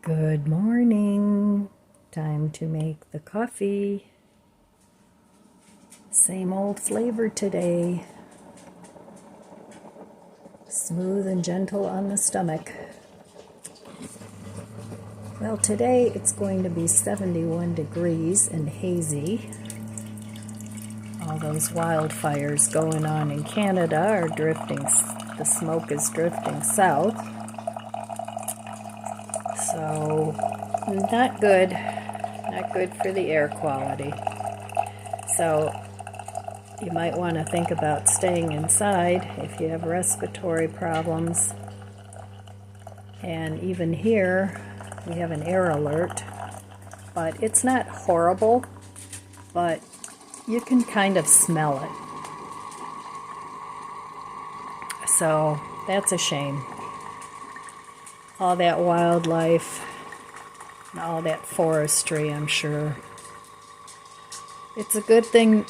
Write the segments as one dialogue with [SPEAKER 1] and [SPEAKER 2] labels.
[SPEAKER 1] Good morning. Time to make the coffee. Same old flavor today. Smooth and gentle on the stomach. Well, today it's going to be 71 degrees and hazy. All those wildfires going on in Canada are drifting, the smoke is drifting south. So, not good for the air quality. So, you might want to think about staying inside if you have respiratory problems. And even here, we have an air alert, but it's not horrible, but you can kind of smell it. So, that's a shame. All that wildlife, and all that forestry, I'm sure. It's a good thing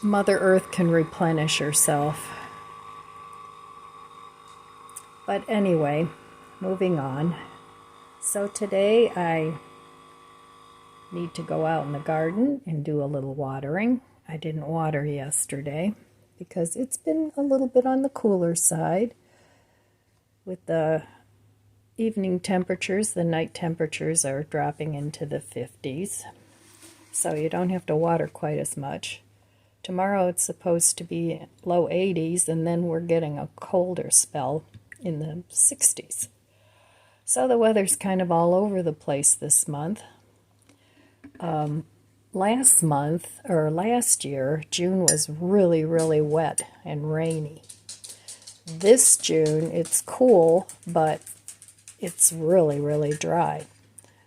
[SPEAKER 1] Mother Earth can replenish herself. But anyway, moving on. So today I need to go out in the garden and do a little watering. I didn't water yesterday because it's been a little bit on the cooler side with the evening temperatures. The night temperatures are dropping into the 50s, so you don't have to water quite as much. Tomorrow it's supposed to be low 80s, and then we're getting a colder spell in the 60s. So the weather's kind of all over the place this month. Last year, June was really, really wet and rainy. This June, it's cool, but it's really, really dry.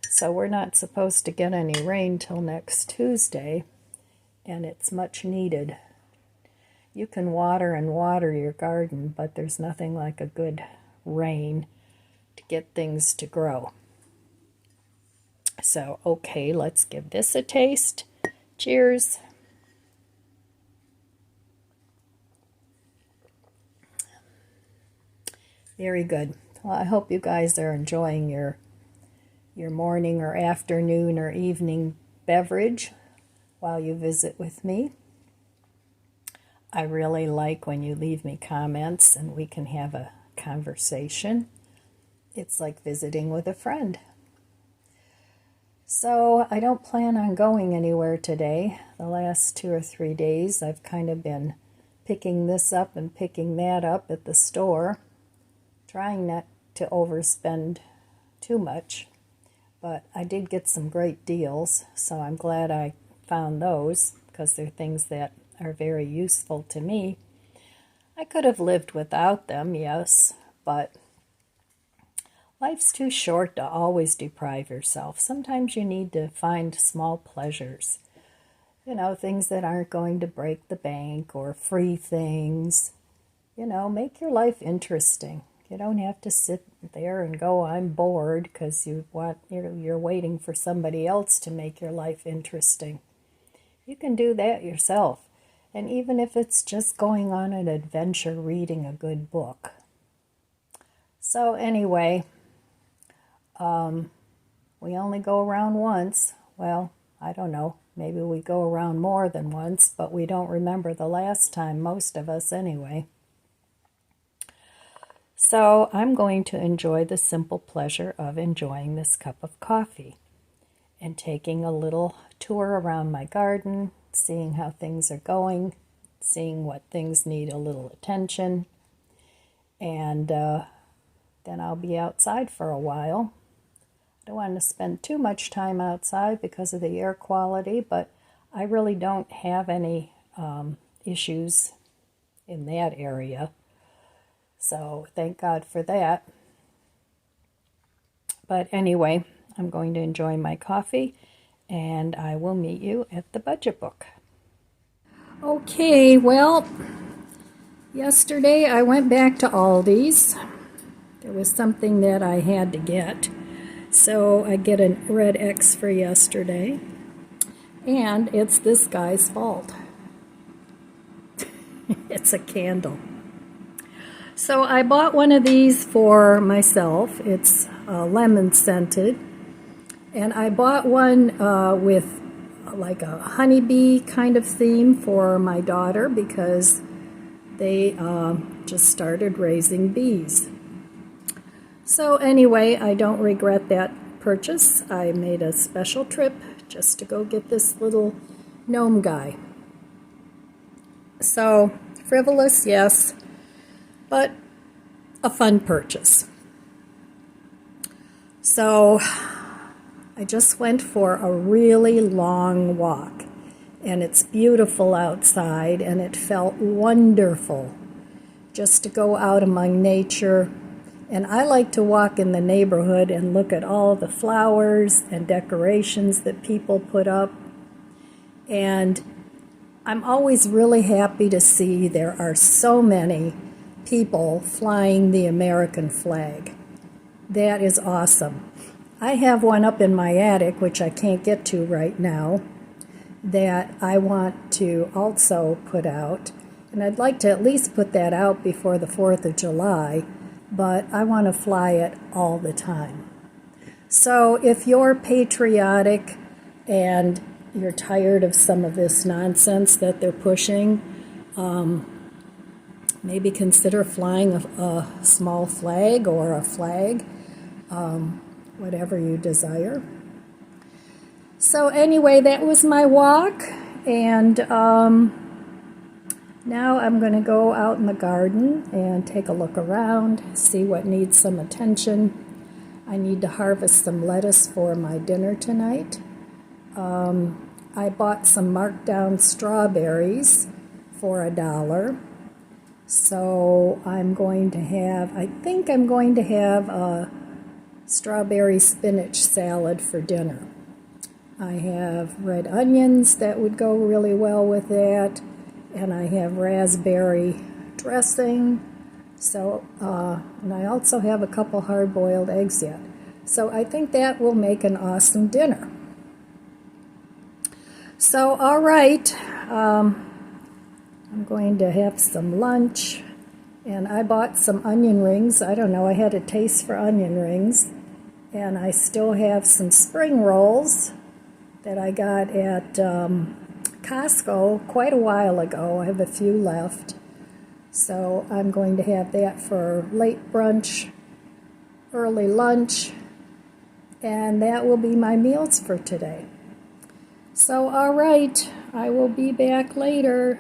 [SPEAKER 1] So we're not supposed to get any rain till next Tuesday, and it's much needed. You can water your garden, but there's nothing like a good rain to get things to grow. So, okay, let's give this a taste. Cheers. Very good. Well, I hope you guys are enjoying your morning or afternoon or evening beverage while you visit with me. I really like when you leave me comments and we can have a conversation. It's like visiting with a friend. So I don't plan on going anywhere today. The last 2 or 3 days I've kind of been picking this up and picking that up at the store, trying not to overspend too much. But I did get some great deals, so I'm glad I found those because they're things that are very useful to me. I could have lived without them, yes, but life's too short to always deprive yourself. Sometimes you need to find small pleasures. Things that aren't going to break the bank or free things. Make your life interesting. You don't have to sit there and go, I'm bored, because you're waiting for somebody else to make your life interesting. You can do that yourself. And even if it's just going on an adventure, reading a good book. So anyway, we only go around once. Well, I don't know. Maybe we go around more than once, but we don't remember the last time, most of us anyway. So I'm going to enjoy the simple pleasure of enjoying this cup of coffee and taking a little tour around my garden, seeing how things are going, seeing what things need a little attention, and then I'll be outside for a while. I don't want to spend too much time outside because of the air quality, but I really don't have any issues in that area. So thank God for that. But anyway, I'm going to enjoy my coffee, and I will meet you at the budget book. Okay, well, yesterday I went back to Aldi's. There was something that I had to get. So I get a red X for yesterday. And it's this guy's fault. It's a candle. So I bought one of these for myself. It's lemon scented. And I bought one with like a honeybee kind of theme for my daughter because they just started raising bees. So anyway, I don't regret that purchase. I made a special trip just to go get this little gnome guy. So frivolous, yes, but a fun purchase. So I just went for a really long walk, and it's beautiful outside, and it felt wonderful just to go out among nature. And I like to walk in the neighborhood and look at all the flowers and decorations that people put up. And I'm always really happy to see there are so many people flying the American flag. That is awesome. I have one up in my attic, which I can't get to right now, that I want to also put out. And I'd like to at least put that out before the 4th of July, but I want to fly it all the time. So if you're patriotic and you're tired of some of this nonsense that they're pushing, maybe consider flying a small flag or a flag, whatever you desire. So anyway, that was my walk, and now I'm going to go out in the garden and take a look around, see what needs some attention. I need to harvest some lettuce for my dinner tonight. I bought some marked down strawberries for $1. So I think I'm going to have a strawberry spinach salad for dinner. I have red onions that would go really well with that, and I have raspberry dressing. So, and I also have a couple hard-boiled eggs yet. So I think that will make an awesome dinner. So, all right, I'm going to have some lunch, and I bought some onion rings. I don't know, I had a taste for onion rings, and I still have some spring rolls that I got at Costco quite a while ago. I have a few left, so I'm going to have that for late brunch, early lunch, and that will be my meals for today. So, all right, I will be back later.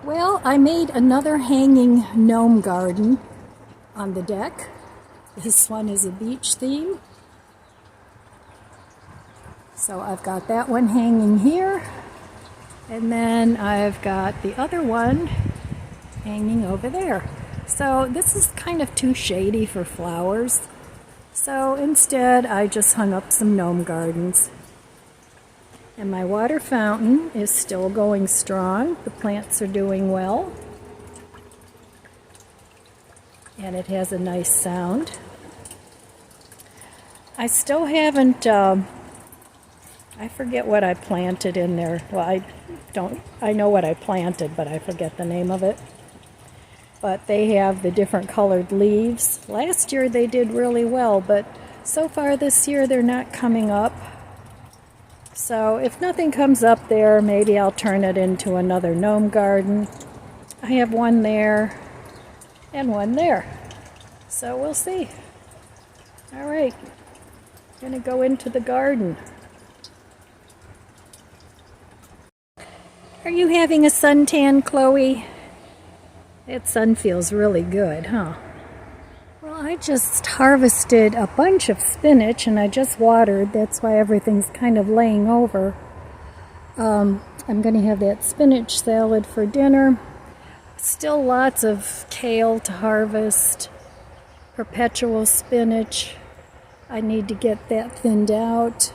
[SPEAKER 1] Well, I made another hanging gnome garden on the deck. This one is a beach theme. So I've got that one hanging here, and then I've got the other one hanging over there. So this is kind of too shady for flowers. So instead, I just hung up some gnome gardens. And my water fountain is still going strong. The plants are doing well. And it has a nice sound. I still haven't, I forget what I planted in there. Well, I know what I planted, but I forget the name of it. But they have the different colored leaves. Last year they did really well, but so far this year they're not coming up. So if nothing comes up there, maybe I'll turn it into another gnome garden. I have one there and one there. So we'll see. All right, I'm gonna go into the garden. Are you having a suntan, Chloe? That sun feels really good, huh? Well, I just harvested a bunch of spinach and I just watered. That's why everything's kind of laying over. I'm going to have that spinach salad for dinner. Still lots of kale to harvest. Perpetual spinach. I need to get that thinned out.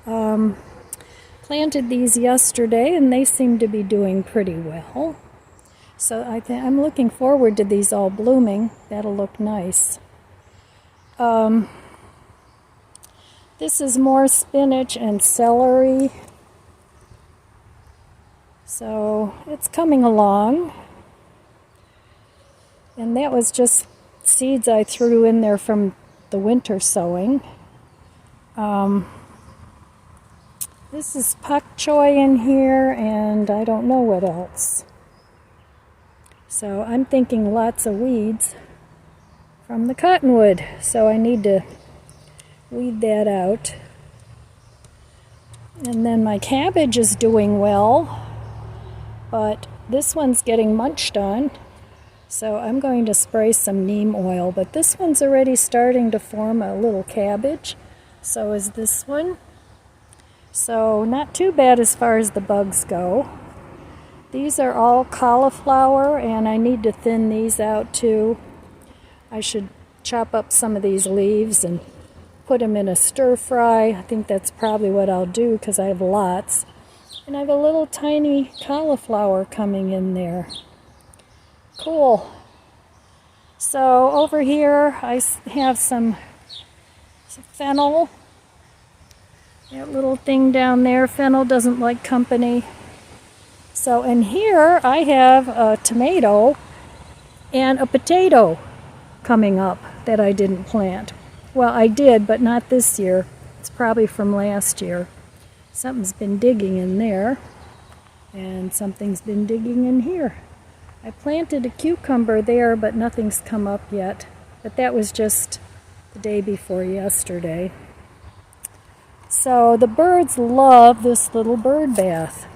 [SPEAKER 1] Planted these yesterday and they seem to be doing pretty well. So I'm looking forward to these all blooming. That'll look nice. This is more spinach and celery. So it's coming along. And that was just seeds I threw in there from the winter sowing. This is pak choy in here, and I don't know what else. So I'm thinking lots of weeds from the cottonwood. So I need to weed that out. And then my cabbage is doing well, but this one's getting munched on. So I'm going to spray some neem oil, but this one's already starting to form a little cabbage. So is this one. So not too bad as far as the bugs go. These are all cauliflower, and I need to thin these out too. I should chop up some of these leaves and put them in a stir fry. I think that's probably what I'll do because I have lots. And I have a little tiny cauliflower coming in there. Cool. So over here I have some fennel. That little thing down there, fennel doesn't like company. So in here I have a tomato and a potato coming up that I didn't plant. Well, I did, but not this year. It's probably from last year. Something's been digging in there, and something's been digging in here. I planted a cucumber there, but nothing's come up yet. But that was just the day before yesterday. So the birds love this little bird bath.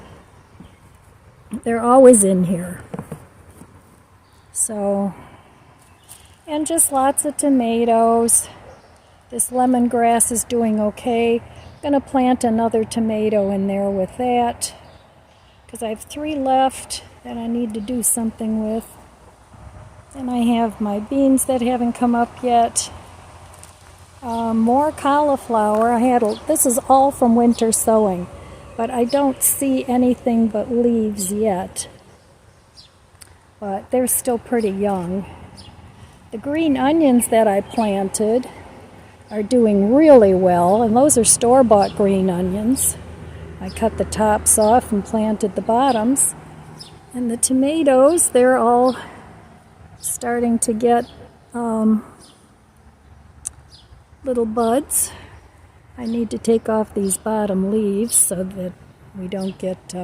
[SPEAKER 1] They're always in here. So, and just lots of tomatoes. This lemongrass is doing okay. I'm going to plant another tomato in there with that because I have 3 left that I need to do something with. And I have my beans that haven't come up yet. More cauliflower. This is all from winter sowing, but I don't see anything but leaves yet. But they're still pretty young. The green onions that I planted are doing really well, and those are store-bought green onions. I cut the tops off and planted the bottoms. And the tomatoes, they're all starting to get little buds. I need to take off these bottom leaves so that we don't get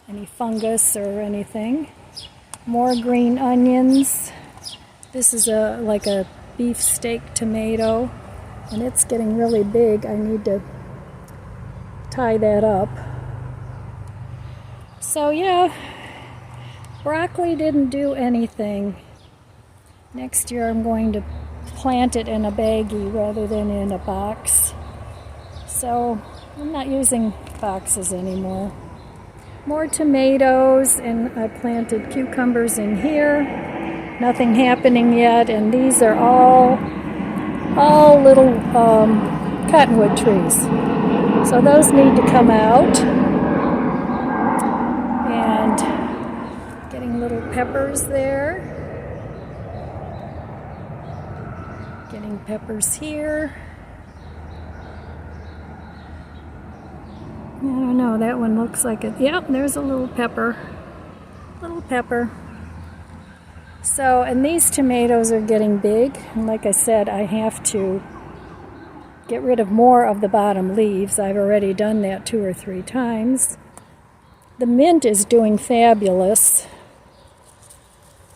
[SPEAKER 1] any fungus or anything. More green onions. This is like a beefsteak tomato, and it's getting really big. I need to tie that up. So yeah, broccoli didn't do anything. Next year I'm going to plant it in a baggie rather than in a box. So I'm not using boxes anymore. More tomatoes, and I planted cucumbers in here. Nothing happening yet, and these are all little cottonwood trees. So those need to come out. And getting little peppers there. Getting peppers here. I don't know, that one looks like it. Yep, there's a little pepper. Little pepper. So, and these tomatoes are getting big. And like I said, I have to get rid of more of the bottom leaves. I've already done that 2 or 3 times. The mint is doing fabulous.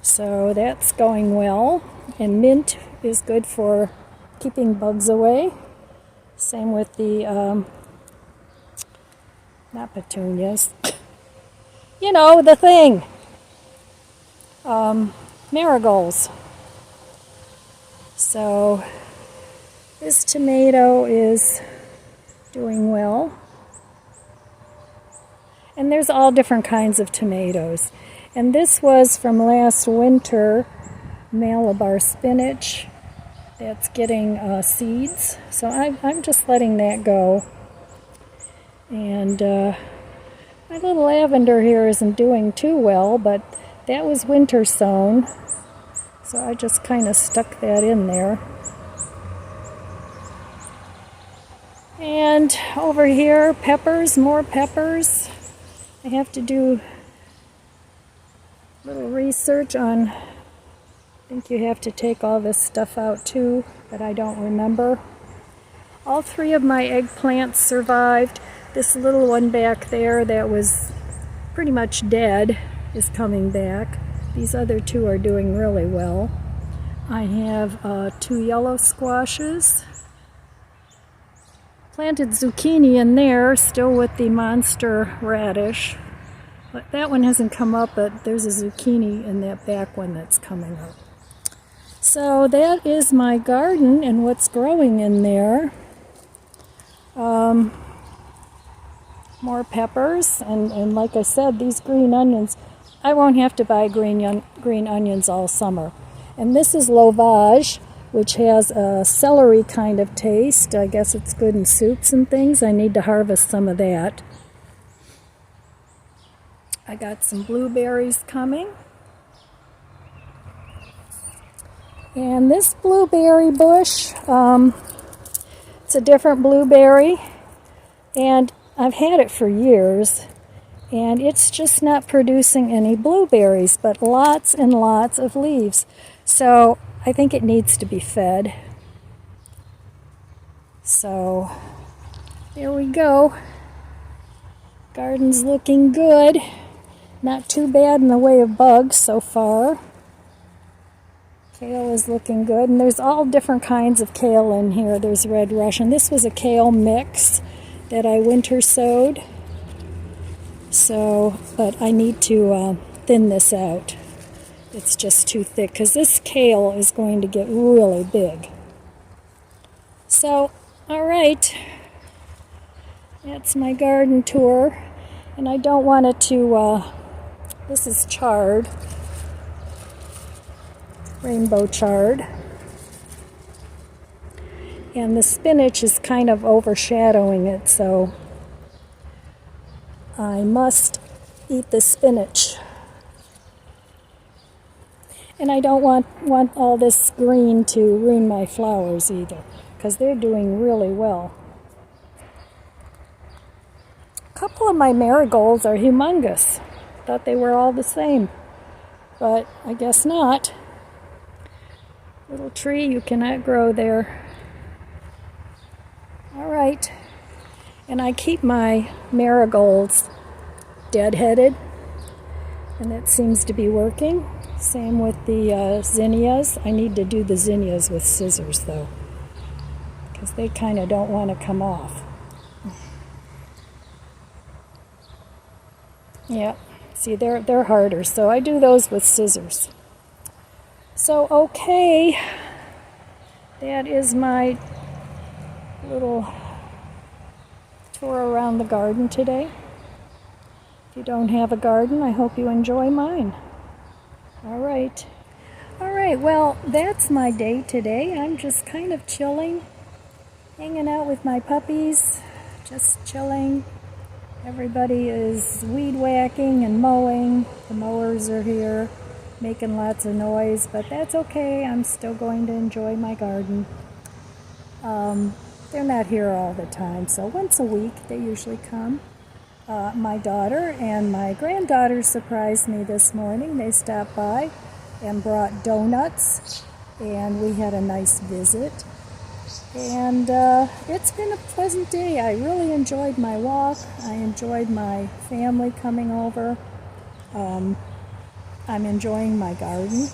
[SPEAKER 1] So that's going well. And mint is good for keeping bugs away. Same with the, not petunias. You know, the thing. Marigolds. So this tomato is doing well. And there's all different kinds of tomatoes. And this was from last winter, Malabar spinach. That's getting seeds. So I'm just letting that go. And my little lavender here isn't doing too well, but that was winter sown. So I just kind of stuck that in there. And over here, peppers, more peppers. I have to do a little research on, I think you have to take all this stuff out too, but I don't remember. All 3 of my eggplants survived. This little one back there that was pretty much dead is coming back. These other two are doing really well. I have 2 yellow squashes. Planted zucchini in there, still with the monster radish. But that one hasn't come up, but there's a zucchini in that back one that's coming up. So that is my garden and what's growing in there. More peppers, and like I said, these green onions, I won't have to buy green onions all summer. And this is Lovage, which has a celery kind of taste. I guess it's good in soups and things. I need to harvest some of that. I got some blueberries coming. And this blueberry bush, it's a different blueberry, and I've had it for years, and it's just not producing any blueberries, but lots and lots of leaves. So I think it needs to be fed. So there we go. Garden's looking good. Not too bad in the way of bugs so far. Kale is looking good, and there's all different kinds of kale in here. There's red Russian. This was a kale mix that I winter sowed. So, but I need to thin this out. It's just too thick because this kale is going to get really big. So, all right. That's my garden tour. And I don't want it to, this is chard. Rainbow chard. And the spinach is kind of overshadowing it, so I must eat the spinach. And I don't want all this green to ruin my flowers either, because they're doing really well. A couple of my marigolds are humongous. Thought they were all the same, but I guess not. Little tree you cannot grow there. All right, and I keep my marigolds deadheaded, and that seems to be working. Same with the zinnias. I need to do the zinnias with scissors though, because they kind of don't want to come off. Yeah, see, they're harder, so I do those with scissors. So okay, that is my little tour around the garden today. If you don't have a garden, I hope you enjoy mine. All right, well, that's my day today. I'm just kind of chilling, hanging out with my puppies, just chilling. Everybody is weed whacking and mowing. The mowers are here making lots of noise, but that's okay. I'm still going to enjoy my garden. They're not here all the time, so once a week they usually come. My daughter and my granddaughter surprised me this morning. They stopped by and brought donuts, and we had a nice visit. And it's been a pleasant day. I really enjoyed my walk. I enjoyed my family coming over. I'm enjoying my garden.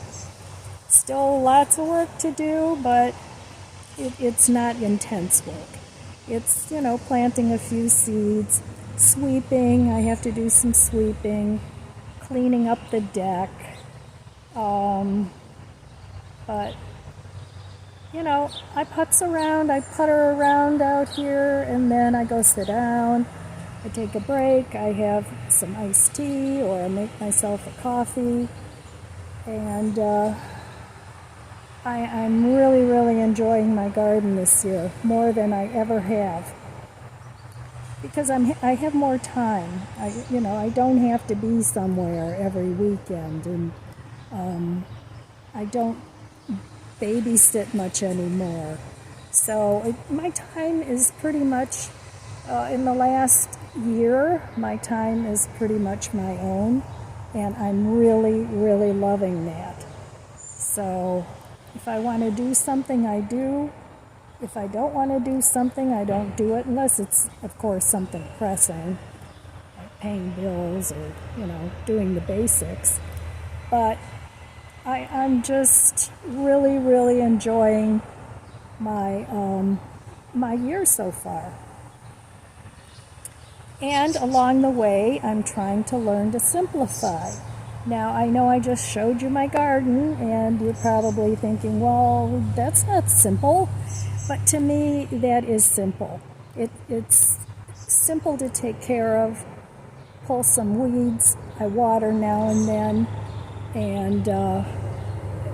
[SPEAKER 1] Still lots of work to do, but it's not intense work. It's, planting a few seeds, sweeping. I have to do some sweeping, cleaning up the deck. But I putter around out here, and then I go sit down. I take a break. I have some iced tea, or I make myself a coffee. And I'm really, really enjoying my garden this year, more than I ever have. Because I have more time. I don't have to be somewhere every weekend, and I don't babysit much anymore. So my time is pretty much, in the last year, my time is pretty much my own, and I'm really, really loving that. So if I want to do something, I do. if I don't want to do something, I don't do it unless it's, of course, something pressing, like paying bills or, doing the basics. But I'm just really, really enjoying my my year so far. And along the way, I'm trying to learn to simplify. Now, I know I just showed you my garden, and you're probably thinking, well, that's not simple. But to me, that is simple. It's simple to take care of, pull some weeds. I water now and then, and,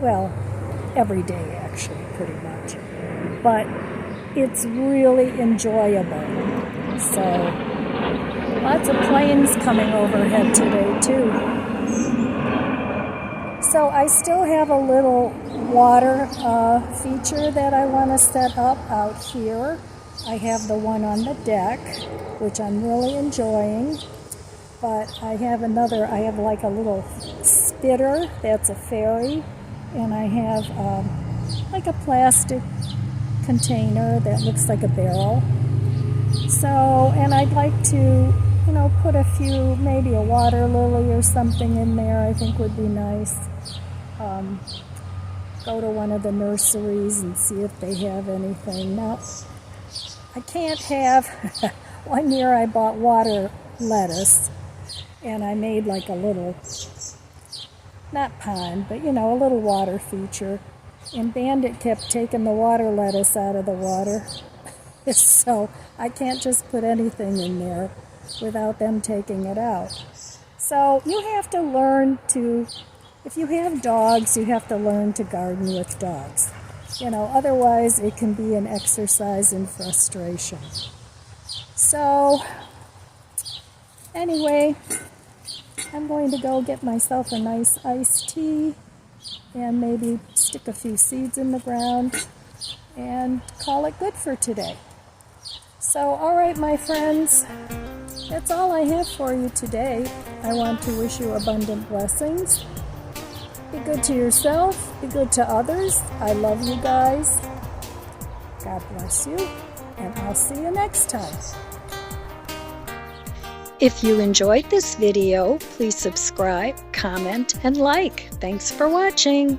[SPEAKER 1] well, every day actually, pretty much. But it's really enjoyable. So, lots of planes coming overhead today, too. So I still have a little water feature that I want to set up out here. I have the one on the deck, which I'm really enjoying. But I have like a little spitter, that's a fairy. And I have like a plastic container that looks like a barrel. So, and I'd like to, put a few, maybe a water lily or something in there, I think would be nice. Go to one of the nurseries and see if they have anything. Now, I can't have, one year I bought water lettuce, and I made like a little, not pond, but a little water feature. And Bandit kept taking the water lettuce out of the water. So I can't just put anything in there without them taking it out. So you have to learn to, if you have dogs, you have to learn to garden with dogs. Otherwise it can be an exercise in frustration. So anyway, I'm going to go get myself a nice iced tea and maybe stick a few seeds in the ground and call it good for today. So, all right, my friends, that's all I have for you today. I want to wish you abundant blessings. Be good to yourself. Be good to others. I love you guys. God bless you. And I'll see you next time. If you enjoyed this video, please subscribe, comment, and like. Thanks for watching.